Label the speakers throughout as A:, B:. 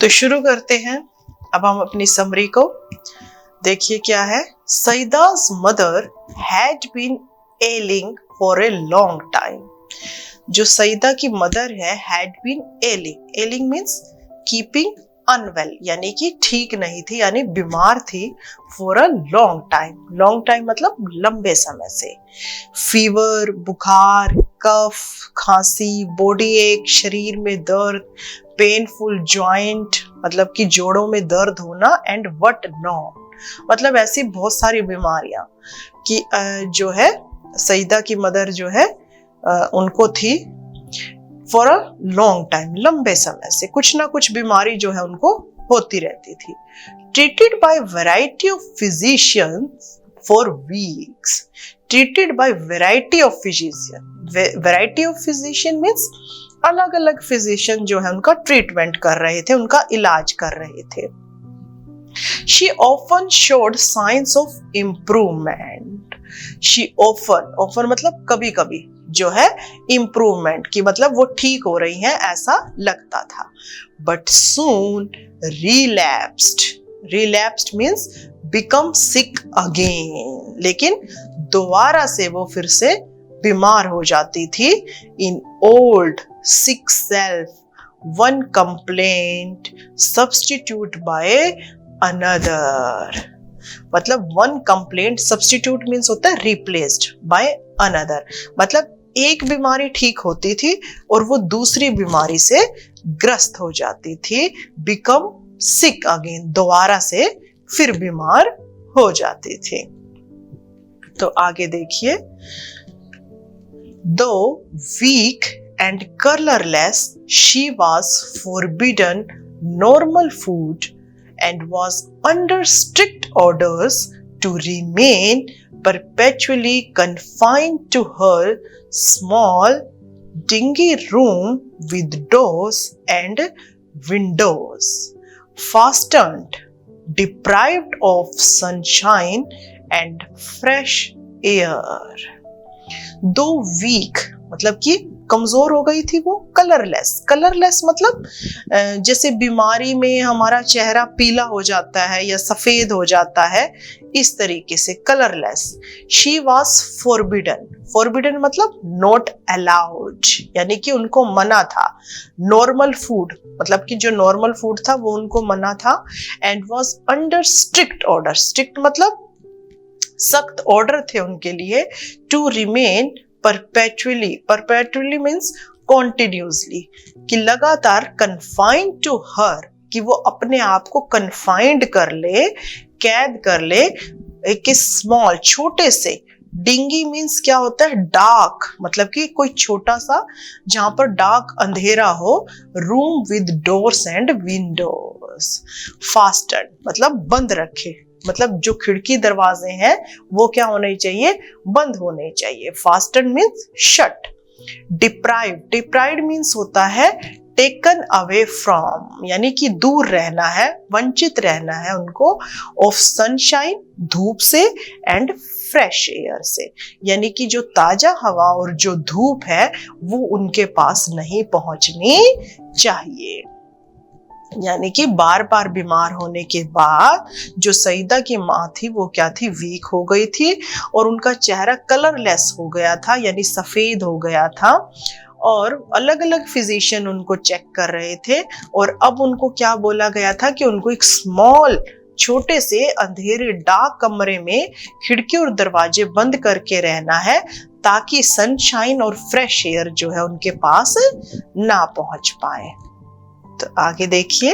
A: तो शुरू करते हैं। अब हम अपनी समरी को देखिए क्या है। Saeeda's mother had been ailing for a long time. जो सईदा की मदर है had been ailing, ailing means keeping unwell, यानी कि ठीक नहीं थी, यानी बीमार थी for a long time. Long time मतलब लंबे समय से। फीवर, बुखार, कफ, खांसी, बॉडी एक, शरीर में दर्द, पेनफुल जॉइंट मतलब कि जोड़ों में दर्द होना, एंड व्हाट नॉट मतलब ऐसी बहुत सारी बीमारियां कि जो है सईदा की मदर जो है उनको थी फॉर अ लॉन्ग टाइम, लंबे समय से कुछ ना कुछ बीमारी जो है उनको होती रहती थी। Treated by variety of physicians for weeks. Treated by variety of physician. Variety of physician means अलग अलग फिजिशियन जो है उनका ट्रीटमेंट कर रहे थे, उनका इलाज कर रहे थे। She often showed signs of improvement. She often मतलब कभी कभी जो है इम्प्रूवमेंट की मतलब वो ठीक हो रही हैं ऐसा लगता था। But soon relapsed. Relapsed means become sick again. लेकिन दोबारा से वो फिर से बीमार हो जाती थी। In old sick self, one complaint substitute by another. मतलब one complaint substitute means होता है replaced by another, मतलब एक बीमारी ठीक होती थी और वो दूसरी बीमारी से ग्रस्त हो जाती थी। become sick again, दोबारा से फिर बीमार हो जाती थी। तो आगे देखिए। Though weak and colorless, she was forbidden normal food and was under strict orders to remain perpetually confined to her small, dingy room with doors and windows, fastened, deprived of sunshine and fresh air. दो week मतलब कि कमजोर हो गई थी वो। Colourless, colourless मतलब जैसे बीमारी में हमारा चेहरा पीला हो जाता है या सफेद हो जाता है, इस तरीके से colourless. She was forbidden, forbidden मतलब नॉट अलाउड, यानी कि उनको मना था। नॉर्मल फूड मतलब कि जो नॉर्मल फूड था वो उनको मना था। And was under strict order, strict मतलब सख्त ऑर्डर थे उनके लिए। To remain perpetually, perpetually means continuously, कि लगातार कन्फाइंड टू हर, कि वो अपने आप को कन्फाइंड कर ले, कैद कर ले एक स्मॉल छोटे से। डिंगी मीन्स क्या होता है? डार्क मतलब कि कोई छोटा सा जहां पर डार्क अंधेरा हो। Room with doors and windows. Fastened मतलब बंद रखे, मतलब जो खिड़की दरवाजे हैं वो क्या होने चाहिए? बंद होने चाहिए। Fastened means shut. Deprived, deprived means होता है टेकन अवे फ्रॉम, यानी कि दूर रहना है, वंचित रहना है उनको। ऑफ सनशाइन धूप से, एंड फ्रेश एयर से, यानी कि जो ताजा हवा और जो धूप है वो उनके पास नहीं पहुंचनी चाहिए। यानी कि बार बार बीमार होने के बाद जो सईदा की माँ थी वो क्या थी? वीक हो गई थी और उनका चेहरा कलरलेस हो गया था, यानी सफेद हो गया था। और अलग अलग फिजिशियन उनको चेक कर रहे थे और अब उनको क्या बोला गया था कि उनको एक स्मॉल छोटे से अंधेरे डार्क कमरे में खिड़की और दरवाजे बंद करके रहना है ताकि सनशाइन और फ्रेश एयर जो है उनके पास ना पहुंच पाए। तो आगे देखिए।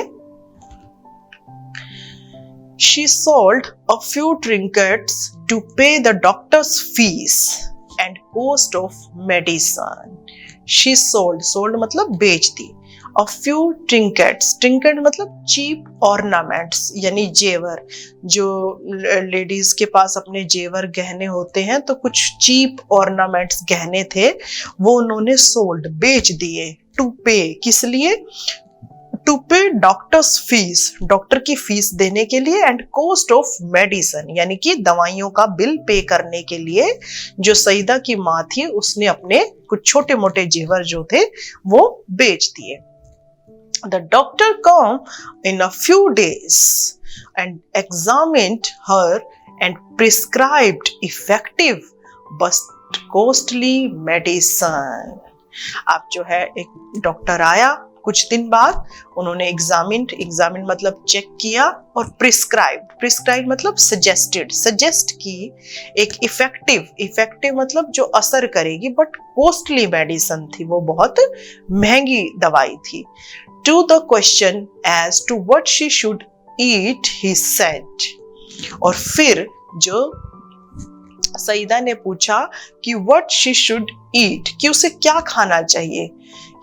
A: She sold a few trinkets to pay the doctor's fees and cost of medicine. She sold, sold मतलब बेच दी। A few trinkets, trinket मतलब cheap ornaments यानी जेवर। जो लेडीज के पास अपने जेवर गहने होते हैं तो कुछ cheap ornaments गहने थे वो उन्होंने sold बेच दिए। To pay किस लिए? टू पे डॉक्टर्स फीस, डॉक्टर की फीस देने के लिए। एंड कॉस्ट ऑफ मेडिसिन यानी कि दवाइयों का बिल पे करने के लिए जो सईदा की माँ थी उसने अपने कुछ छोटे मोटे जेवर जो थे वो बेच दिए। The doctor came in a few days and examined her and prescribed effective but costly medicine. अब जो है एक डॉक्टर आया कुछ दिन बाद, उन्होंने एग्जामिन मतलब चेक किया, और प्रिस्क्राइब मतलब सजेस्ट की एक इफेक्टिव मतलब जो असर करेगी बट कॉस्टली मेडिसिन थी, वो बहुत महंगी दवाई थी। To the question as to what she should eat he said, और फिर जो सईदा ने पूछा कि व्हाट शी शुड ईट, कि उसे क्या खाना चाहिए,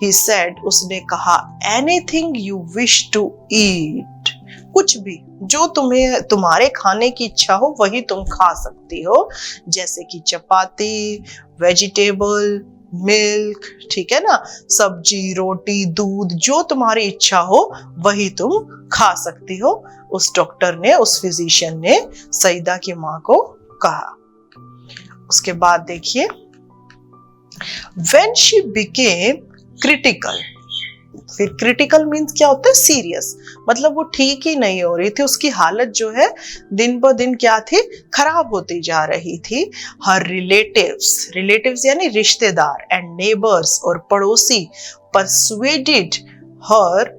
A: he said, उसने कहा anything you wish to eat, कुछ भी जो तुम्हारे खाने की इच्छा हो वही तुम खा सकती हो, जैसे कि चपाती, वेजिटेबल, मिल्क, ठीक है ना, सब्जी, रोटी, दूध, जो तुम्हारी इच्छा हो वही तुम खा सकती हो, उस डॉक्टर ने, उस फिजिशियन ने सईदा की माँ को कहा। उसके बाद देखिए, when she became क्रिटिकल, फिर क्रिटिकल मीन्स क्या होता है, सीरियस, मतलब वो ठीक ही नहीं हो रही थी, उसकी हालत जो है दिन ब दिन क्या थी, खराब होती जा रही थी। हर रिलेटिव्स यानी रिश्तेदार, एंड नेबर्स और पड़ोसी, persuaded her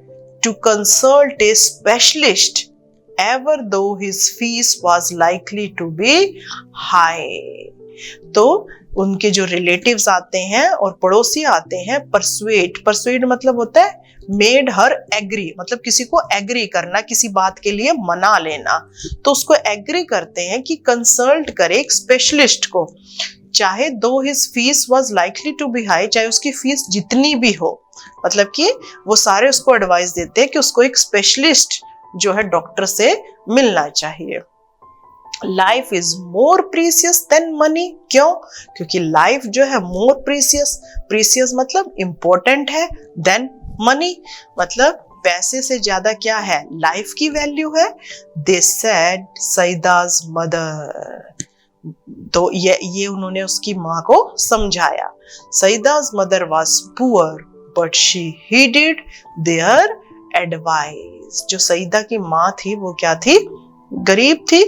A: to consult a specialist even though his fees was likely to be high. तो उनके जो रिलेटिव्स आते हैं और पड़ोसी आते हैं, परसुएड मतलब होता है मेड हर एग्री, मतलब किसी को एग्री करना, किसी बात के लिए मना लेना, तो उसको एग्री करते हैं कि कंसल्ट करे एक स्पेशलिस्ट को, चाहे though his fees was likely to be high, चाहे उसकी फीस जितनी भी हो, मतलब कि वो सारे उसको एडवाइस देते हैं कि उसको एक स्पेशलिस्ट जो है डॉक्टर से मिलना चाहिए। Life is more precious than money, क्यों? क्योंकि लाइफ जो है मोर प्रीसियस मतलब इंपॉर्टेंट है, देन मनी मतलब पैसे से ज्यादा क्या है, लाइफ की वैल्यू है। दे सेड सईदा's मदर, तो ये उन्होंने उसकी माँ को समझाया। Saeeda's mother was poor but she heeded their advice, जो सईदा की माँ थी वो क्या थी, गरीब थी,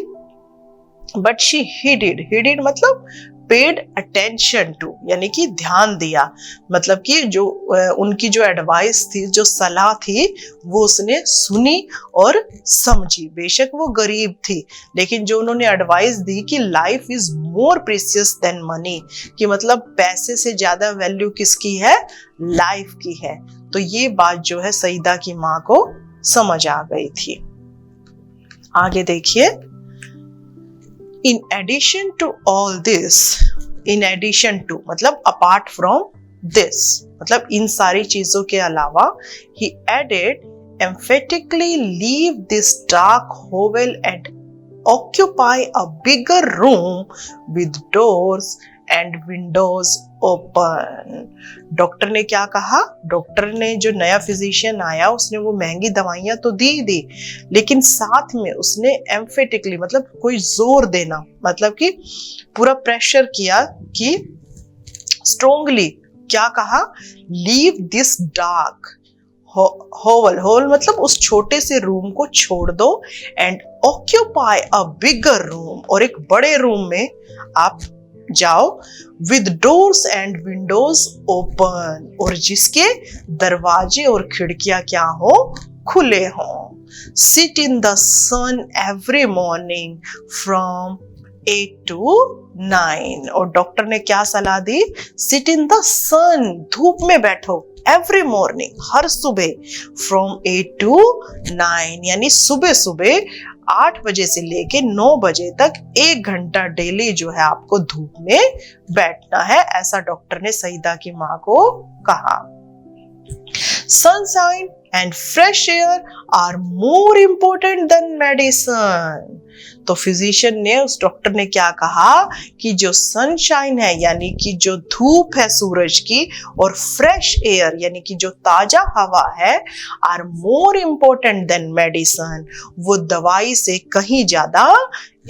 A: बट शी हीडेड मतलब पेड अटेंशन टू, यानी कि ध्यान दिया, मतलब कि जो उनकी जो एडवाइस थी, जो सलाह थी, वो उसने सुनी और समझी। बेशक वो गरीब थी, लेकिन जो उन्होंने एडवाइस दी कि life is more precious than money, कि मतलब पैसे से ज्यादा वैल्यू किसकी है, लाइफ की है, तो ये बात जो है सईदा की माँ को समझ आ गई थी। आगे देखिए, in addition to all this, in addition to मतलब apart from this, मतलब इन सारी चीजों के अलावा, he added emphatically leave this dark hovel and occupy a bigger room with doors and windows open। Doctor ने क्या कहा, डॉक्टर ने, जो नया फिजिशियन आया, उसने वो महंगी दवाइयां तो दी, लेकिन साथ में उसने एम्फेटिकली मतलब कोई जोर देना, मतलब कि पूरा प्रेशर किया कि स्ट्रोंगली, क्या कहा, लीव दिस डार्क होल मतलब उस छोटे से रूम को छोड़ दो, and occupy a bigger room, और एक बड़े रूम में आप जाओ, with doors and windows open, और जिसके दरवाजे और खिड़कियां क्या हो, खुले हों। Sit in the sun every morning from 8 to 9, और डॉक्टर ने क्या सलाह दी, सिट इन द सन, धूप में बैठो, एवरी मॉर्निंग, हर सुबह, फ्रॉम 8 to 9, यानी सुबह 8 बजे से लेके 9 बजे तक 1 घंटा डेली जो है आपको धूप में बैठना है, ऐसा डॉक्टर ने सईदा की माँ को कहा। Sunshine and fresh air are more important than medicine, तो फिजिशियन ने, उस डॉक्टर ने क्या कहा कि जो सनशाइन है, यानी कि जो धूप है सूरज की, और फ्रेश एयर यानी कि जो ताजा हवा है, are more important than medicine, वो दवाई से कहीं ज्यादा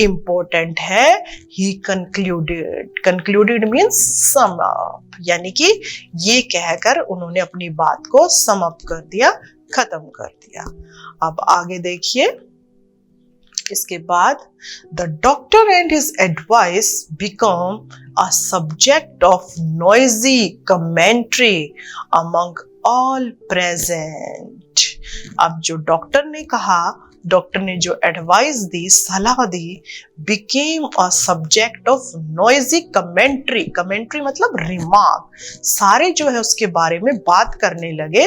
A: इंपॉर्टेंट है। He concluded means sum up, यानी कि ये कहकर उन्होंने अपनी बात को सम अप कर दिया, खत्म कर दिया। अब आगे देखिए, इसके बाद the doctor and his advice become a subject of noisy commentary among all present. अब जो डॉक्टर ने कहा, डॉक्टर ने जो एडवाइस दी, सलाह दी, became a subject of noisy commentary. Commentary मतलब रिमार्क, सारे जो है उसके बारे में बात करने लगे।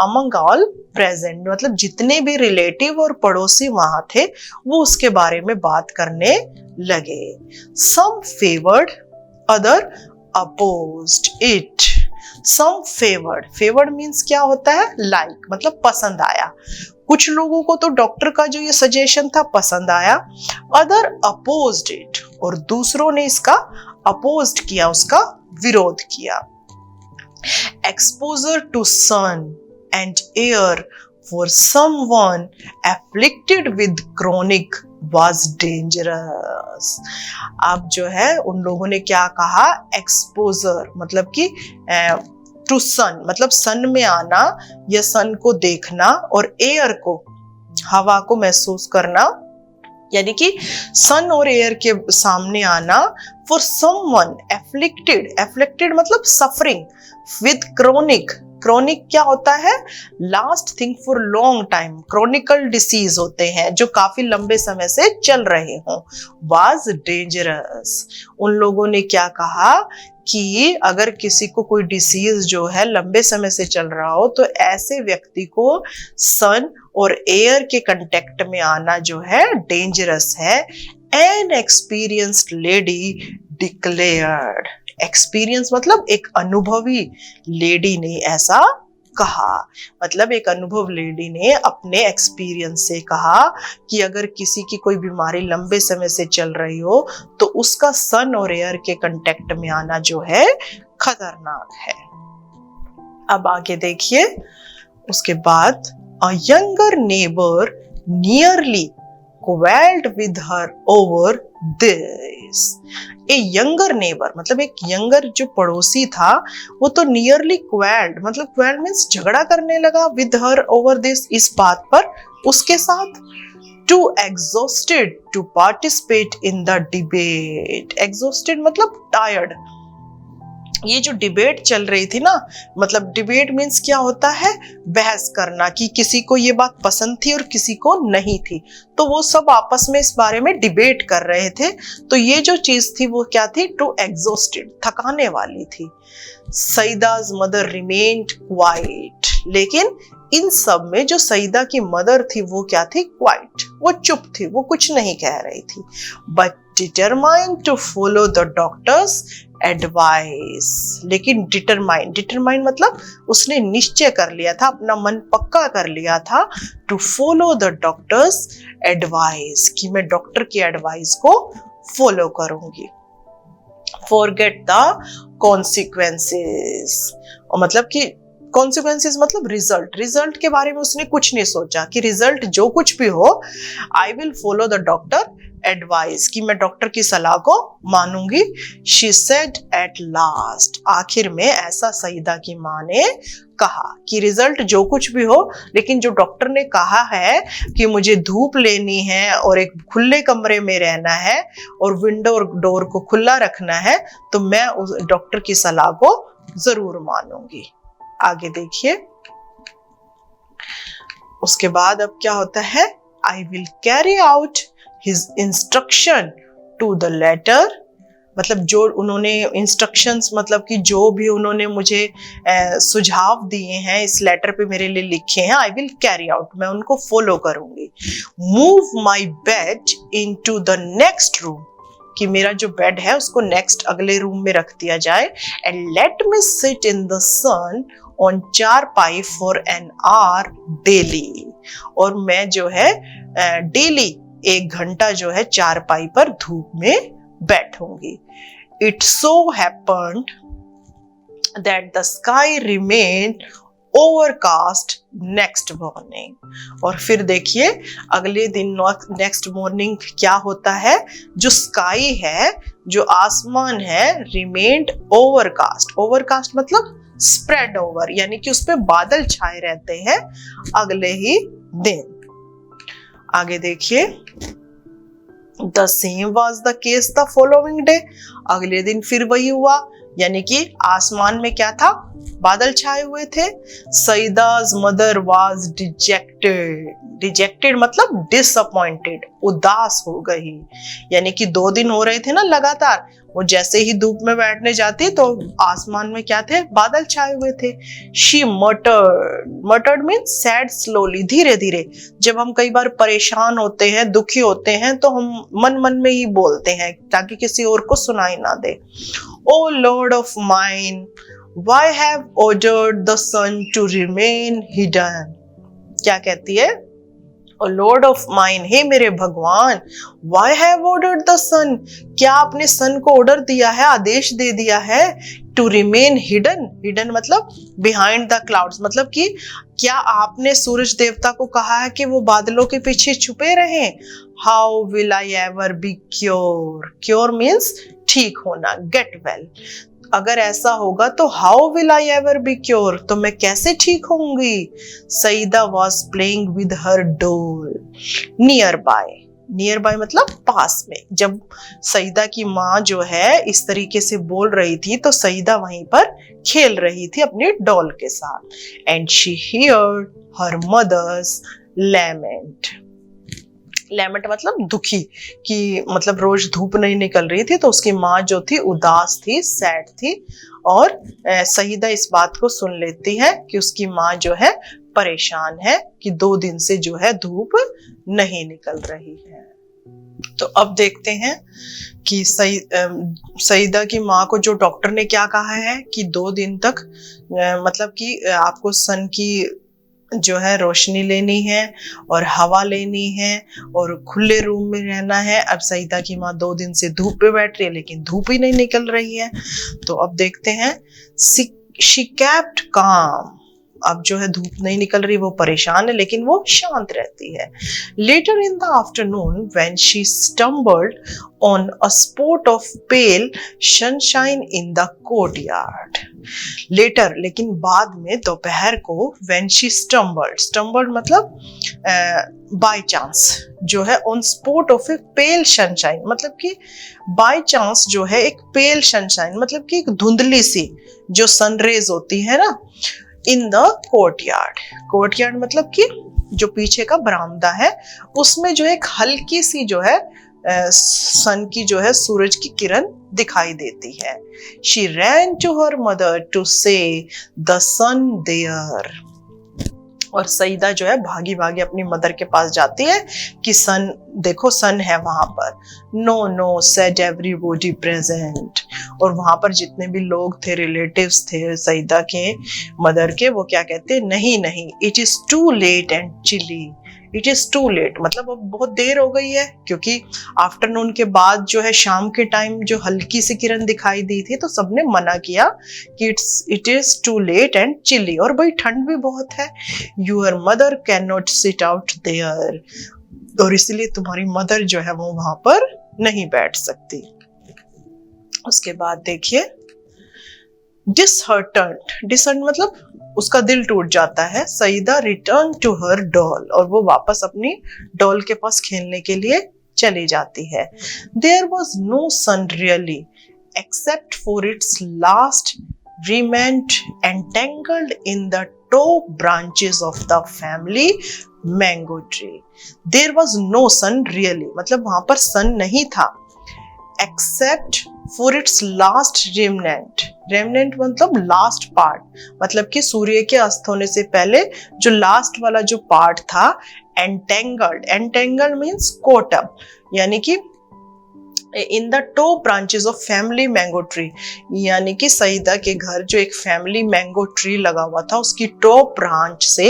A: अमंग ऑल प्रेजेंट मतलब जितने भी रिलेटिव और पड़ोसी वहां थे वो उसके बारे में बात करने लगे। Some favoured, other opposed it. Some favoured, favoured means क्या होता है? लाइक मतलब पसंद आया। कुछ लोगों को तो डॉक्टर का जो ये सजेशन था पसंद आया। अदर अपोज्ड इट, और दूसरों ने इसका अपोज्ड किया, उसका विरोध किया। Exposure to sun and air for someone afflicted with chronic was dangerous। अब जो है उन लोगों ने क्या कहा? एक्सपोजर मतलब कि टू सन मतलब सन में आना या सन को देखना, और एयर को, हवा को महसूस करना, यानी कि सन और एयर के सामने आना। फॉर समवन एफ्लिक्टेड, एफ्लिक्टेड मतलब सफरिंग, विद क्रोनिक, क्रोनिक क्या होता है? Last thing for long time, chronicle disease होते हैं जो काफी लंबे समय से चल रहे हों। वाज डेंजरस, उन लोगों ने क्या कहा कि अगर किसी को कोई डिसीज जो है लंबे समय से चल रहा हो तो ऐसे व्यक्ति को सन और एयर के कांटेक्ट में आना जो है डेंजरस है। N experienced lady declared, experience मतलब एक अनुभवी लेडी ने ऐसा कहा, मतलब एक अनुभव लेडी ने अपने एक्सपीरियंस से कहा कि अगर किसी की कोई बीमारी लंबे समय से चल रही हो तो उसका सन और एयर के कांटेक्ट में आना जो है खतरनाक है। अब आगे देखिए, उसके बाद a younger neighbour nearly quarreled with her over this। A younger neighbour मतलब एक यंगर जो पड़ोसी था वो तो नियरली क्वेल्ड मतलब क्वेल्ड मीन्स झगड़ा करने लगा विद हर ओवर दिस, इस बात पर उसके साथ। Too exhausted to participate in the debate, exhausted मतलब टायर्ड। ये जो डिबेट चल रही थी ना, मतलब डिबेट मीन्स क्या होता है? बहस करना, कि किसी को ये बात पसंद थी और किसी को नहीं थी, तो वो सब आपस में इस बारे में डिबेट कर रहे थे। तो ये जो चीज थी वो क्या थी? टू एग्जॉस्टेड, थकाने वाली थी। सईदा's मदर रिमेन्ड क्वाइट, लेकिन इन सब में जो सईदा की मदर थी वो क्या थी? क्वाइट, वो चुप थी, वो कुछ नहीं कह रही थी। But determined to follow the doctor's advice, लेकिन डिटरमाइन, डिटरमाइन मतलब उसने निश्चय कर लिया था, अपना मन पक्का कर लिया था। To follow the doctor's advice, कि मैं डॉक्टर की एडवाइस को फॉलो करूंगी। फॉरगेट द कॉन्सिक्वेंसेस, और मतलब कि कॉन्सिक्वेंसेस मतलब रिजल्ट, रिजल्ट के बारे में उसने कुछ नहीं सोचा कि रिजल्ट जो कुछ भी हो, I will follow the doctor advice, कि मैं डॉक्टर की सलाह को मानूंगी। शी सेड एट लास्ट, आखिर में ऐसा सईदा की मां ने कहा कि रिजल्ट जो कुछ भी हो, लेकिन जो डॉक्टर ने कहा है कि मुझे धूप लेनी है और एक खुले कमरे में रहना है और विंडो और डोर को खुला रखना है, तो मैं उस डॉक्टर की सलाह को जरूर मानूंगी। आगे देखिए, उसके बाद अब क्या होता है? I will carry out his instruction to the letter, मतलब जो उन्होंने इंस्ट्रक्शंस मतलब कि जो भी उन्होंने मुझे सुझाव दिए हैं इस लेटर पे मेरे लिए लिखे हैं, आई विल कैरी आउट, मैं उनको फॉलो करूंगी। Move my bed into the next room, कि मेरा जो बेड है उसको नेक्स्ट अगले रूम में रख दिया जाए। And let me sit in the sun on charpai for an hour daily, और मैं जो है डेली 1 घंटा जो है चारपाई पर धूप में बैठूंगी। It so happened that the sky remained overcast next morning, और फिर देखिए अगले दिन नेक्स्ट मॉर्निंग क्या होता है? जो स्काई है, जो आसमान है, रिमेन्ड ओवरकास्ट, ओवरकास्ट मतलब स्प्रेड ओवर, यानी कि उस पे बादल छाए रहते हैं अगले ही दिन। आगे देखिए, the same was the case the following day, अगले दिन फिर वही हुआ, यानी कि आसमान में क्या था, बादल छाए हुए थे। सईदा's मदर वाज डिजेक्टेड, डिजेक्टेड मतलब डिसअपॉइंटेड, उदास हो गई, यानी कि 2 दिन हो रहे थे ना लगातार, वो जैसे ही धूप में बैठने जाती तो आसमान में क्या थे, बादल छाए हुए थे। शी मटर्ड, मटर्ड मीन्स सैड स्लोली, धीरे धीरे। जब हम कई बार परेशान होते हैं, दुखी होते हैं, तो हम मन मन में ही बोलते हैं ताकि किसी और को सुनाई ना दे। O Lord of mine, why have ordered the sun to remain hidden? क्या कहती है, ओ लॉर्ड ऑफ माइन, हे मेरे भगवान, why have ordered the sun, क्या आपने सन को ऑर्डर दिया है, आदेश दे दिया है, to remain hidden, hidden मतलब behind the clouds, मतलब कि क्या आपने सूरज देवता को कहा है कि वो बादलों के पीछे छुपे रहें। How will I ever be cure, cure means ठीक होना, get well, अगर ऐसा होगा तो how will I ever be cure, तो मैं कैसे ठीक होंगी। Saida was playing with her doll nearby, nearby मतलब पास में। जब सईदा की माँ जो है इस तरीके से बोल रही थी तो सईदा वहीं पर खेल रही थी अपनी डॉल के साथ। And she heard her mother's lament, lament मतलब दुखी, कि मतलब रोज धूप नहीं निकल रही थी तो उसकी माँ जो थी उदास थी, सैड थी, और सईदा इस बात को सुन लेती है कि उसकी माँ जो है परेशान है कि 2 दिन से जो है धूप नहीं निकल रही है। तो अब देखते हैं कि सईदा की माँ को जो डॉक्टर ने क्या कहा है कि 2 दिन तक मतलब कि आपको सन की जो है रोशनी लेनी है और हवा लेनी है और खुले रूम में रहना है। अब सईदा की माँ 2 दिन से धूप पे बैठ रही है लेकिन धूप ही नहीं निकल रही है। तो अब देखते हैं, शी केप्ट काम, अब जो है धूप नहीं निकल रही, वो परेशान है लेकिन वो शांत रहती है। Later in the afternoon when she stumbled on a spot of pale sunshine in the courtyard, later लेकिन बाद में दोपहर को, व्हेन शी स्टम्बल्ड, स्टम्बल्ड मतलब बाय चांस जो है, on spot of a pale sunshine मतलब कि बाय चांस जो है एक पेल सनशाइन मतलब कि एक धुंधली सी जो सनरेज होती है ना, इन द कोर्टयार्ड, कोर्टयार्ड मतलब कि जो पीछे का बरामदा है उसमें जो एक हल्की सी जो है सन की जो है सूरज की किरण दिखाई देती है। She ran to her mother to say the sun there, और सईदा जो है भागी भागी अपनी मदर के पास जाती है कि सन देखो, सन है वहां पर। No no said everybody present, और वहां पर जितने भी लोग थे, रिलेटिव्स थे सईदा के मदर के, वो क्या कहते, नहीं नहीं, it is too late and chilly, it is too late मतलब अब बहुत देर हो गई है, क्योंकि आफ्टरनून के बाद जो है शाम के टाइम जो हल्की सी किरण दिखाई दी थी तो सबने मना किया कि it is too late and chilly, और भाई ठंड भी बहुत है। Your mother can not sit out there, और इसलिए तुम्हारी मदर जो है वो वहां पर नहीं बैठ सकती। उसके बाद देखिए, डिसहर्टन्ड मतलब उसका दिल टूट जाता है। Saida return to her doll, और वो वापस अपनी डॉल के पास खेलने के लिए चली जाती है। There was no sun really except for its last remnant entangled in the top branches of the family mango tree. There was no sun really मतलब वहां पर सन नहीं था, except for its last remnant, remnant मतलब last part, मतलब कि सूर्य के अस्त होने से पहले जो लास्ट वाला जो पार्ट था, entangled, entangled means caught up, यानी कि in the top branches of family mango tree, यानी कि सईदा के घर जो एक फैमिली मैंगो ट्री लगा हुआ था उसकी टॉप ब्रांच से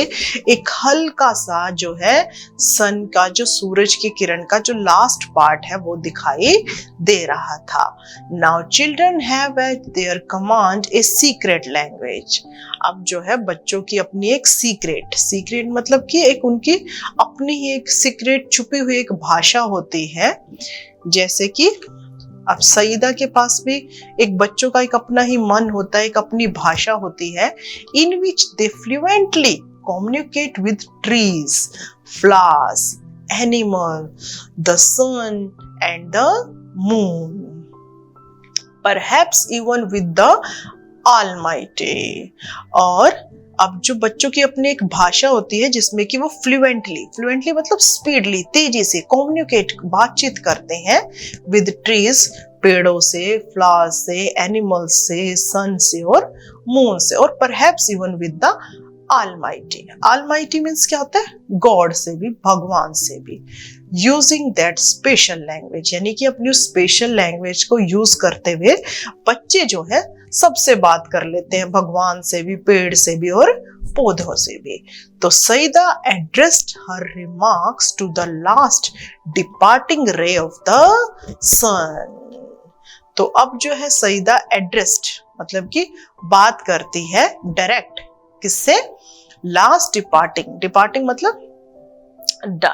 A: एक हल्का सा जो है सन का, जो सूरज की किरण का जो लास्ट पार्ट है वो दिखाई दे रहा था। Now children have eight there command a secret language, अब जो है बच्चों की अपनी एक सीक्रेट, सीक्रेट मतलब कि एक उनकी अपनी ही एक सीक्रेट छुपी हुई एक भाषा होती है। जैसे कि अब सईदा के पास भी एक बच्चों का एक अपना ही मन होता है, एक अपनी भाषा होती है, in which they fluently communicate with trees, flowers, animal, the sun and the moon, perhaps even with the Almighty. और अब जो बच्चों की अपनी एक भाषा होती है जिसमें कि वो फ्लुएंटली मतलब स्पीडली, तेजी से कम्युनिकेट, बातचीत करते हैं विद ट्रीज, पेड़ों से, फ्लावर्स से, एनिमल्स से, सन से और मून से, और perhaps even with the almighty. Almighty means क्या होता है? गॉड से भी, भगवान से भी। यूजिंग दैट स्पेशल लैंग्वेज, यानी कि अपनी स्पेशल लैंग्वेज को यूज करते हुए बच्चे जो है सबसे बात कर लेते हैं, भगवान से भी, पेड़ से भी और पौधों से भी। तो Saeeda addressed her remarks to the last departing ray of the sun. तो अब जो है सईदा एड्रेस्ड मतलब कि बात करती है डायरेक्ट, किससे? लास्ट डिपार्टिंग मतलब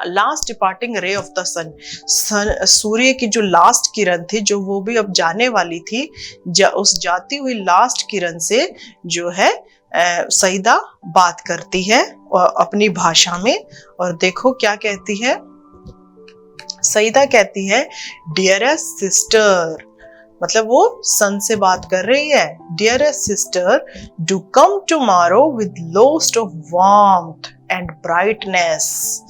A: last departing ray of the sun, सूर्य की जो लास्ट किरण थी, जो वो भी अब जाने वाली थी, उस जाती हुई लास्ट किरण से जो है सईदा बात करती है अपनी भाषा में। और देखो क्या कहती है सईदा, कहती है डियरेस्ट सिस्टर, मतलब वो सन से बात कर रही है। Dearest sister, do come tomorrow with लोस्ट ऑफ वार्मथ एंड ब्राइटनेस,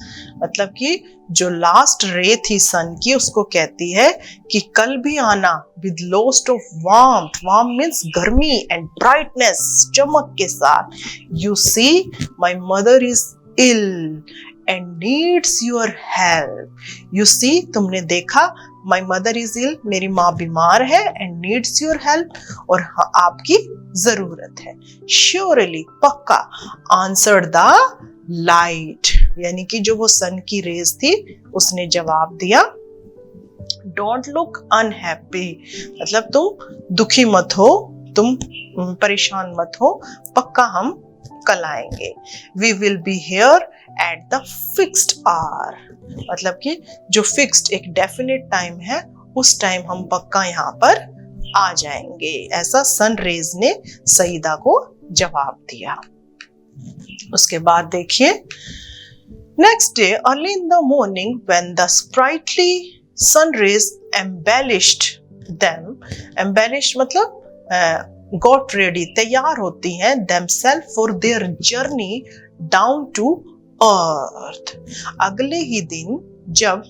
A: मतलब कि जो लास्ट रे थी सन की, उसको कहती है कि कल भी आना विद लोस्ट ऑफ वार्मथ, वार्म मीन्स गर्मी, एंड ब्राइटनेस, चमक के साथ। You see my mother is ill and needs your help. You see, तुमने देखा, माय मदर इज इल, मेरी माँ बीमार है, एंड नीड्स योर हेल्प, और आपकी जरूरत है। श्योरली, पक्का, आंसर्ड द लाइट, यानी कि जो वो सन की रेज थी उसने जवाब दिया। डोंट लुक अनहैप्पी, मतलब तुम दुखी मत हो, तुम परेशान मत हो, पक्का हम कल आएंगे। We will be here at the fixed hour, मतलब कि जो फिक्स्ड एक डेफिनेट टाइम है, उस टाइम हम पक्का यहाँ पर आ जाएंगे। ऐसा सन रेज ने सईदा को जवाब दिया। उसके बाद देखिए, next day early in the morning when the sprightly sun rays embellished them, embellished मतलब गॉट रेडी, तैयार होती हैं, themselves for their journey down to earth. अगले ही दिन जब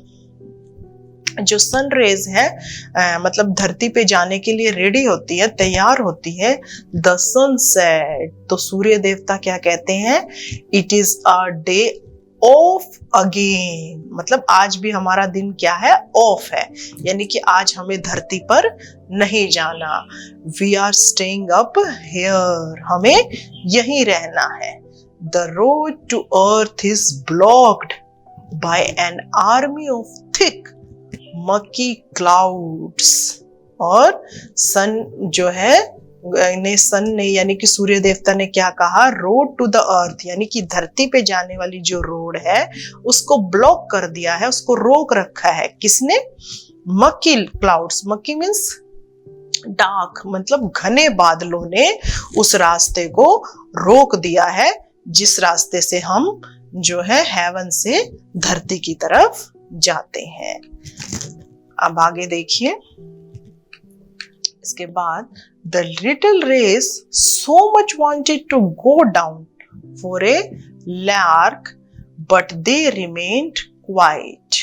A: जो सन रेज है मतलब धरती पे जाने के लिए रेडी होती है, तैयार होती है, द सन सेड, तो सूर्य देवता क्या कहते हैं? It is a day of again, मतलब आज भी हमारा दिन क्या है? ऑफ है, यानी कि आज हमें धरती पर नहीं जाना। We are staying up here, हमें यहीं रहना है। The road to earth is blocked by an army of thick murky clouds, और सन जो है सन ने यानी कि सूर्य देवता ने क्या कहा? रोड टू द अर्थ, यानी कि धरती पे जाने वाली जो रोड है उसको ब्लॉक कर दिया है, उसको रोक रखा है। किसने? मकी क्लाउड्स, मकी मीन्स डार्क, मतलब घने बादलों ने उस रास्ते को रोक दिया है, जिस रास्ते से हम जो है हेवन से धरती की तरफ जाते हैं। अब आगे देखिए, इसके बाद the little rays so much wanted to go down for a lark but they remained quiet.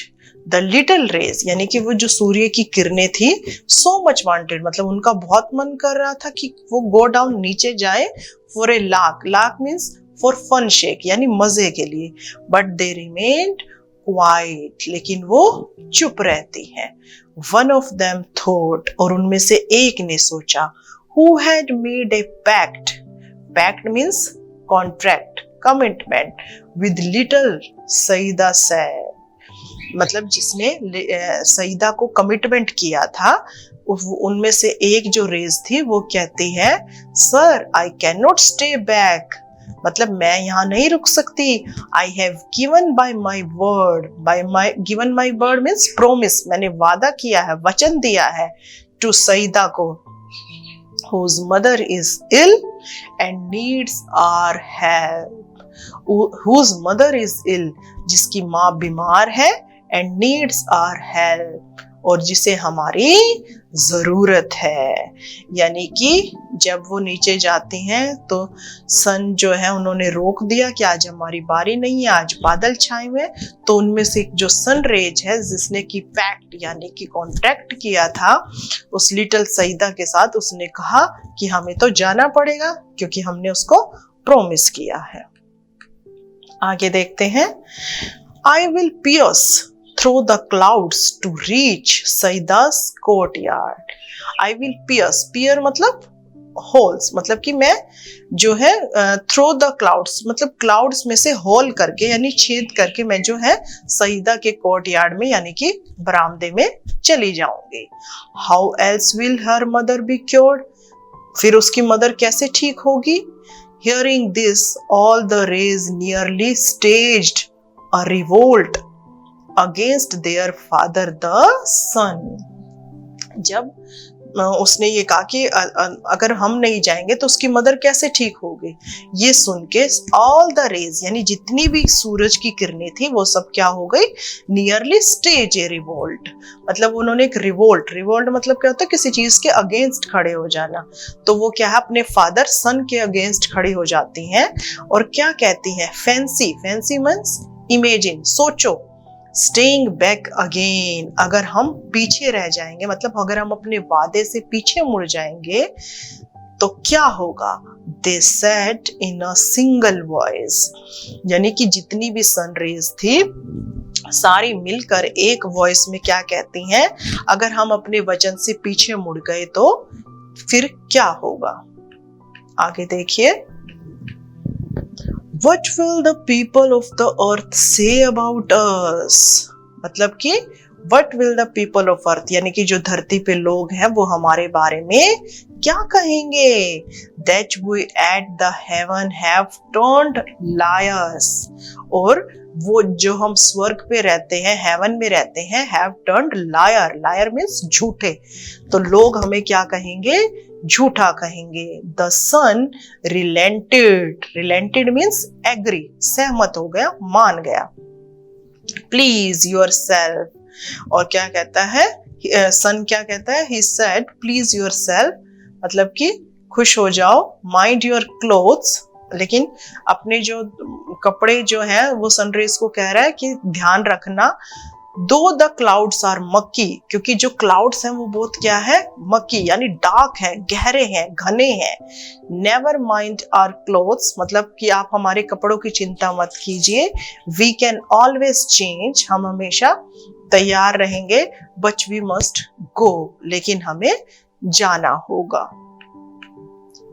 A: The little rays यानी कि वो जो सूर्य की किरणें थी, सो मच वांटेड मतलब उनका बहुत मन कर रहा था कि वो गो डाउन, नीचे जाए, for a lark, lark means for fun sake यानी मजे के लिए, बट दे रिमेन्ड क्वाइट, लेकिन वो चुप रहती हैं। वन ऑफ देम थॉट, और उनमें से एक ने सोचा, who had made a pact, pact means contract, commitment, with little Saida said, मतलब जिसने सईदा को कमिटमेंट किया था, उनमें से एक जो रेस थी वो कहती है, sir I can not stay back, मतलब मैं यहाँ नहीं रुक सकती। I have given by my word, given my word means promise, मैंने वादा किया है, वचन दिया है to Saida को, whose mother is ill and needs our help. Whose mother is ill, जिसकी माँ बीमार है, and needs our help, और जिसे हमारी जरूरत है। यानी कि जब वो नीचे जाती हैं तो सन जो है उन्होंने रोक दिया कि आज हमारी बारी नहीं है, आज बादल छाए हुए। तो उनमें से जो सन रेज है जिसने की पैक्ट यानी कि कॉन्ट्रैक्ट किया था उस लिटिल सईदा के साथ, उसने कहा कि हमें तो जाना पड़ेगा क्योंकि हमने उसको प्रॉमिस किया है। आगे देखते हैं। I will pierce through the clouds to reach Saida's courtyard. I will pierce मतलब holes, मतलब कि मैं जो है through the clouds मतलब clouds में से होल करके यानी छेद करके मैं जो है सईदा के कोर्टयार्ड में यानी कि बरामदे में चली जाऊंगी। How else will her mother be cured? फिर उसकी मदर कैसे ठीक होगी? Hearing this, all the rays nearly staged a revolt against their father the sun. जब उसने ये कहा कि अगर हम नहीं जाएंगे तो उसकी मदर कैसे ठीक होगी, ये सुन के ऑल द रेज यानी जितनी भी सूरज की किरणें थी वो सब क्या हो गई, नियरली स्टेज ए रिवोल्ट, मतलब उन्होंने एक रिवोल्ट मतलब क्या होता है, किसी चीज के अगेंस्ट खड़े हो जाना। तो वो क्या है, अपने फादर सन के अगेंस्ट खड़ी हो जाती हैं और क्या कहती हैं, फैंसी मींस इमेजिन, सोचो, स्टेइंग बैक अगेन, अगर हम पीछे रह जाएंगे मतलब अगर हम अपने वादे से पीछे मुड़ जाएंगे तो क्या होगा। They said in a single voice, यानी कि जितनी भी सन रेज थी सारी मिलकर एक वॉइस में क्या कहती हैं, अगर हम अपने वचन से पीछे मुड़ गए तो फिर क्या होगा। आगे देखिए। What will the people of the earth say about us? मतलब कि What will the people of earth यानी कि जो धरती पे लोग हैं वो हमारे बारे में क्या कहेंगे। That we at the heaven have turned liars, और वो जो हम स्वर्ग पे रहते हैं, हेवन में रहते हैं, have turned liar means झूठे, तो लोग हमें क्या कहेंगे, झूठा कहेंगे। The sun relented means agree, सहमत हो गया, मान गया। Please yourself, और क्या कहता है, सन क्या कहता है, he said please yourself मतलब कि खुश हो जाओ, mind your clothes, लेकिन अपने जो कपड़े जो है वो सनरेज को कह रहा है कि ध्यान रखना। दो द क्लाउड्स आर मक्की, क्योंकि जो क्लाउड्स हैं वो बहुत क्या है, मक्की यानी डार्क है, गहरे हैं, घने हैं। नेवर माइंड आवर क्लोथ्स मतलब कि आप हमारे कपड़ों की चिंता मत कीजिए। वी कैन ऑलवेज चेंज, हम हमेशा तैयार रहेंगे। बट वी मस्ट गो, लेकिन हमें जाना होगा।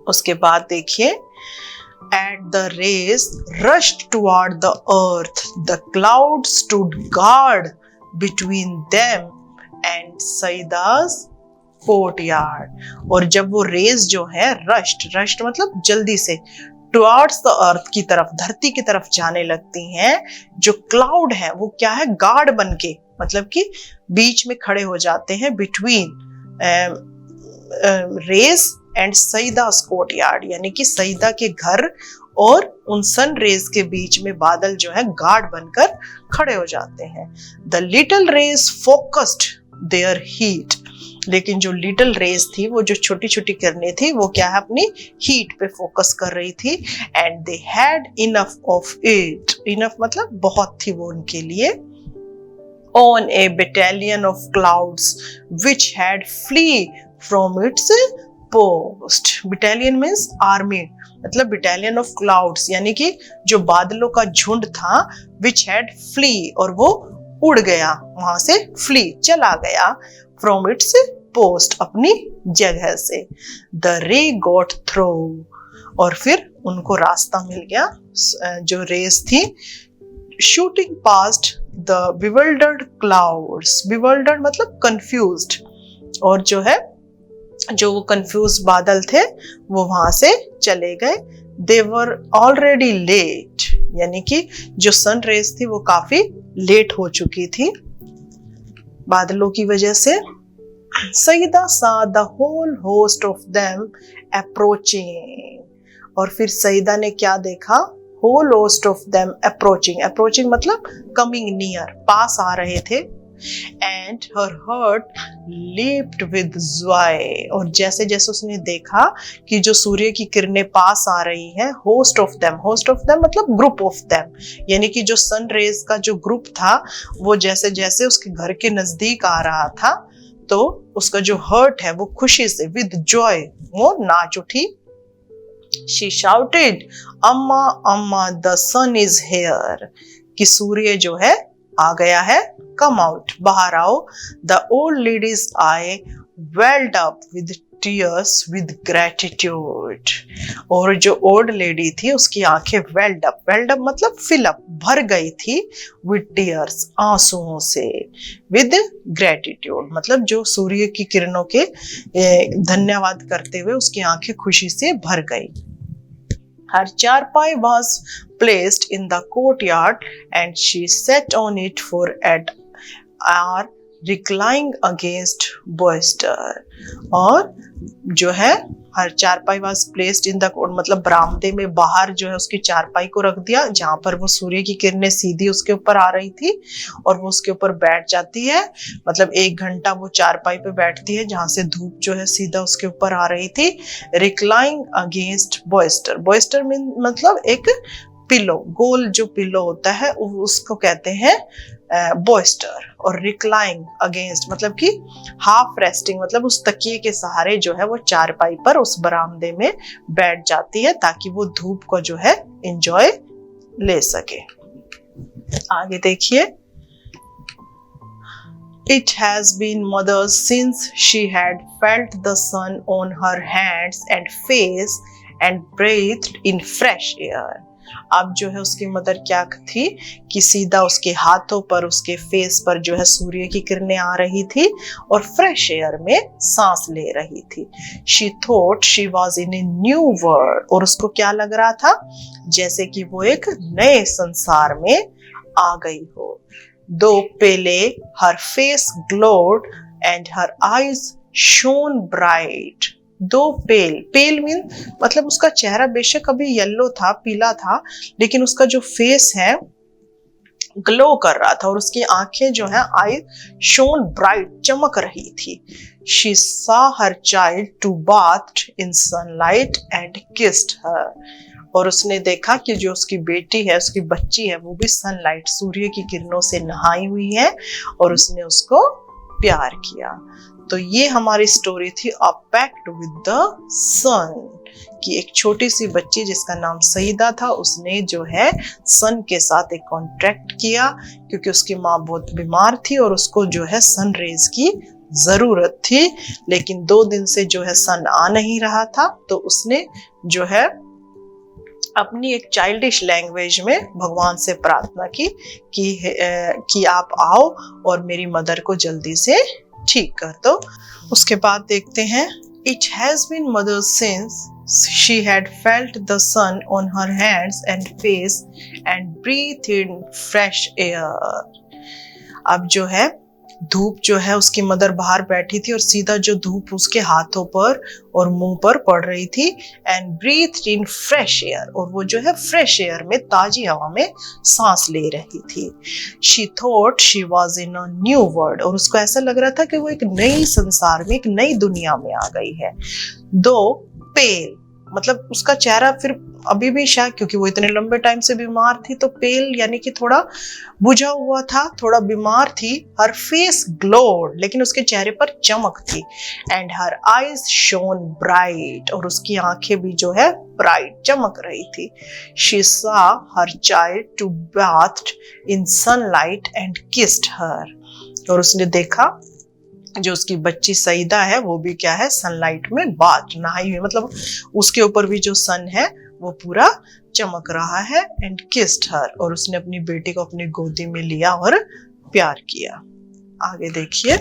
A: उसके बाद देखिए। At the rays rushed toward the earth, the clouds stood guard between them and Saida's courtyard. और जब वो रेज जो है रश्ट मतलब जल्दी से, टुवर्ड्स द अर्थ की तरफ, धरती की तरफ जाने लगती हैं, जो क्लाउड है वो क्या है, गार्ड बनके मतलब कि बीच में खड़े हो जाते हैं, बिटवीन रेज एंड सईदा's कोर्टयार्ड, यानी कि सईदा के घर और उन सन रेज के बीच में बादल जो है गार्ड बनकर खड़े हो जाते हैं। The little rays focused their heat, लेकिन जो लिटिल रेज थी वो जो छोटी छोटी किरणें थी वो क्या है, अपनी हीट पे फोकस कर रही थी। And they had enough of it, enough मतलब बहुत थी वो उनके लिए। On a battalion of clouds which had flee from its post. Battalion means army, मतलब battalion of clouds यानी कि जो बादलों का झुंड था, which had flee और वो उड़ गया, वहां से flee चला गया, from its post अपनी जगह से। The ray got through, और फिर उनको रास्ता मिल गया, जो रेस थी, shooting past the bewildered clouds, bewildered मतलब confused, और जो है जो वो कंफ्यूज बादल थे वो वहां से चले गए। They were already late, यानी कि जो सन रेज थी वो काफी लेट हो चुकी थी बादलों की वजह से। Saida saw the whole host of them approaching. और फिर सईदा ने क्या देखा? Whole host of them approaching. Approaching मतलब coming near, पास आ रहे थे. And her heart leaped with joy. और जैसे जैसे उसने देखा कि जो सूर्य की किरणें पास आ रही हैं, host of them मतलब group of them, यानी कि जो सन रेज का जो ग्रुप था वो जैसे जैसे उसके घर के नजदीक आ रहा था तो उसका जो हर्ट है वो खुशी से with joy वो नाच उठी. She shouted, "Amma, Amma, the sun is here." कि सूर्य जो है आ गया है. Come out, बाहर आओ. The old lady's eye welled up with tears with gratitude. और जो ओल्ड लेडी थी उसकी आंखें वेल्ड अप मतलब फिल अप, भर गई थी with tears, आंसुओं से. with gratitude मतलब जो सूर्य की किरणों के धन्यवाद करते हुए उसकी आंखें खुशी से भर गई. Her charpai was placed in the courtyard and she sat on it for an hour, reclining against boister. और जो है हर चारपाई was placed in the court मतलब बरामदे में बाहर जो है उसकी चारपाई को रख दिया जहां पर वो सूर्य की किरणें सीधी उसके ऊपर आ रही थी और वो उसके ऊपर बैठ जाती है. मतलब 1 घंटा वो चारपाई पे बैठती है जहां से धूप जो है सीधा उसके ऊपर आ रही थी. रिक्लाइंग अगेंस्ट बॉयस्टर मीन मतलब एक पिलो, गोल जो पिलो होता है उसको कहते हैं बॉयस्टर. और रिक्लाइंग अगेंस्ट मतलब कि हाफ रेस्टिंग मतलब उस तकिए के सहारे जो है वो चारपाई पर उस बरामदे में बैठ जाती है ताकि वो धूप को जो है एंजॉय ले सके. आगे देखिए. It has been mothers since she had felt the sun on her hands and face and breathed in fresh air. अब जो है उसकी मदर क्या थी कि सीधा उसके हाथों पर उसके फेस पर जो है सूर्य की किरणें आ रही थी और फ्रेश एयर में सांस ले रही थी. She thought she was in a new world. और उसको क्या लग रहा था? जैसे कि वो एक नए संसार में आ गई हो. Though pale, her face glowed and her eyes shone bright. दो पेल मीन मतलब उसका चेहरा बेशक अभी येलो था, पीला था, लेकिन उसका जो फेस है ग्लो कर रहा था और उसकी आंखें जो है आई शोन ब्राइट, चमक रही थी. She saw her child to bathed in sunlight and kissed her. और उसने देखा कि जो उसकी बेटी है, उसकी बच्ची है, वो भी सनलाइट सूर्य की किरणों से नहाई हुई है और उसने उसको प्यार किया. तो ये हमारी स्टोरी थी अ पैक्ट विद द सन कि एक छोटी सी बच्ची जिसका नाम सईदा था उसने जो है सन के साथ एक कॉन्ट्रैक्ट किया क्योंकि उसकी माँ बहुत बीमार थी और उसको जो है सन रेज की जरूरत थी. लेकिन 2 दिन से जो है सन आ नहीं रहा था तो उसने जो है अपनी एक चाइल्डिश लैंग्वेज में भगवान से प्रार्थना की कि आप आओ और मेरी मदर को जल्दी से ठीक कर दो. उसके बाद देखते हैं. It has been mothers since she had felt the sun on her hands and face and breathed in fresh air. अब जो है धूप जो है उसकी मदर बाहर बैठी थी और सीधा जो धूप उसके हाथों पर और मुंह पर पड़ रही थी and breathe in fresh air और वो जो है फ्रेश एयर में ताजी हवा में सांस ले रही थी. She thought she was in a new world और उसको ऐसा लग रहा था कि वो एक नई संसार में, एक नई दुनिया में आ गई है. दो पेल मतलब उसका चेहरा फिर अभी भी शायद क्योंकि वो इतने लंबे टाइम से बीमार थी तो पेल यानी कि थोड़ा बुझा हुआ था, थोड़ा बीमार थी. हर फेस ग्लोड लेकिन उसके चेहरे पर चमक थी. And her eyes shown bright और उसकी आंखें भी जो है ब्राइट चमक रही थी. She saw her child to bath in sunlight and kissed her और उसने देखा जो उसकी बच्ची सईदा है वो भी क्या है सनलाइट में बाथ नहाई हुई मतलब उसके ऊपर भी जो सन है वो पूरा चमक रहा है. एंड किस्ड हर और उसने अपनी बेटी को अपनी गोदी में लिया और प्यार किया. आगे देखिए.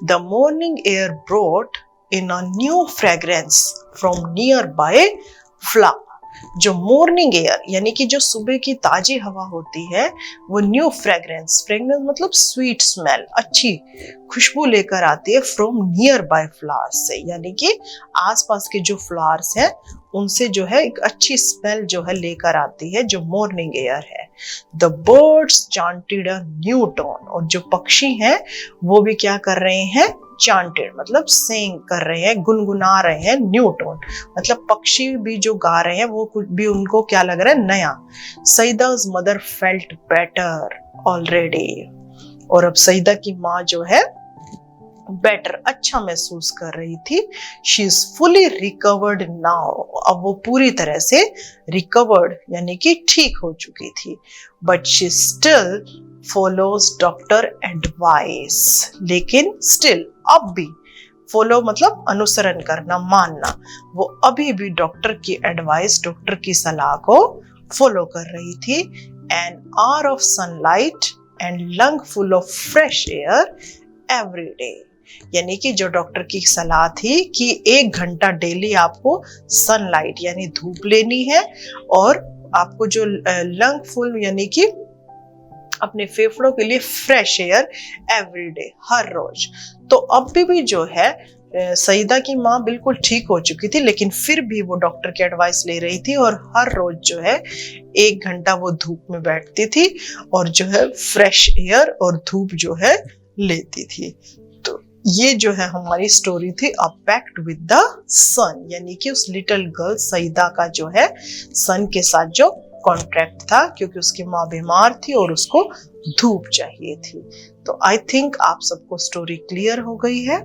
A: The morning air brought in a new fragrance from near by flower. जो मॉर्निंग एयर यानी कि जो सुबह की ताजी हवा होती है वो न्यू फ्रेग्रेंस, फ्रेग्रेंस मतलब स्वीट स्मेल, अच्छी खुशबू लेकर आती है फ्रॉम नियर बाय फ्लावर्स से, यानी कि आसपास के जो फ्लावर्स हैं उनसे जो है एक अच्छी स्मेल जो है लेकर आती है, जो मॉर्निंग एयर है। The birds chanted a new tone, और जो पक्षी हैं वो भी क्या कर रहे हैं, चांटेड मतलब सिंग कर रहे हैं, गुनगुना रहे हैं, न्यू टोन मतलब पक्षी भी जो गा रहे हैं वो कुछ भी उनको क्या लग रहा है, नया। सईदा's मदर फेल्ट बेटर ऑलरेडी, और अब सईदा की माँ जो है बेटर, अच्छा महसूस कर रही थी। She is fully recovered now, अब वो पूरी तरह से रिकवर्ड यानी कि ठीक हो चुकी थी। But she still follows doctor advice, लेकिन स्टिल अब भी, फॉलो मतलब अनुसरण करना, मानना, वो अभी भी डॉक्टर की एडवाइस, डॉक्टर की सलाह को फॉलो कर रही थी। An hour of sunlight and lung full of fresh air every day, यानी कि जो डॉक्टर की सलाह थी कि 1 घंटा डेली आपको सनलाइट यानी धूप लेनी है, और आपको जो लंग फुल यानी कि अपने फेफड़ों के लिए फ्रेश एयर एवरी डे, हर रोज। तो अब भी जो है सईदा की माँ बिल्कुल ठीक हो चुकी थी, लेकिन फिर भी वो डॉक्टर की एडवाइस ले रही थी और हर रोज जो है 1 घंटा वो धूप में बैठती थी और जो है फ्रेश एयर और धूप जो है लेती थी। तो ये जो है हमारी स्टोरी थी अ पैक्ट विद द सन, यानी कि उस लिटिल गर्ल सईदा का जो है सन के साथ जो कॉन्ट्रैक्ट था, क्योंकि उसकी माँ बीमार थी और उसको धूप चाहिए थी। तो आई थिंक आप सबको स्टोरी क्लियर हो गई है।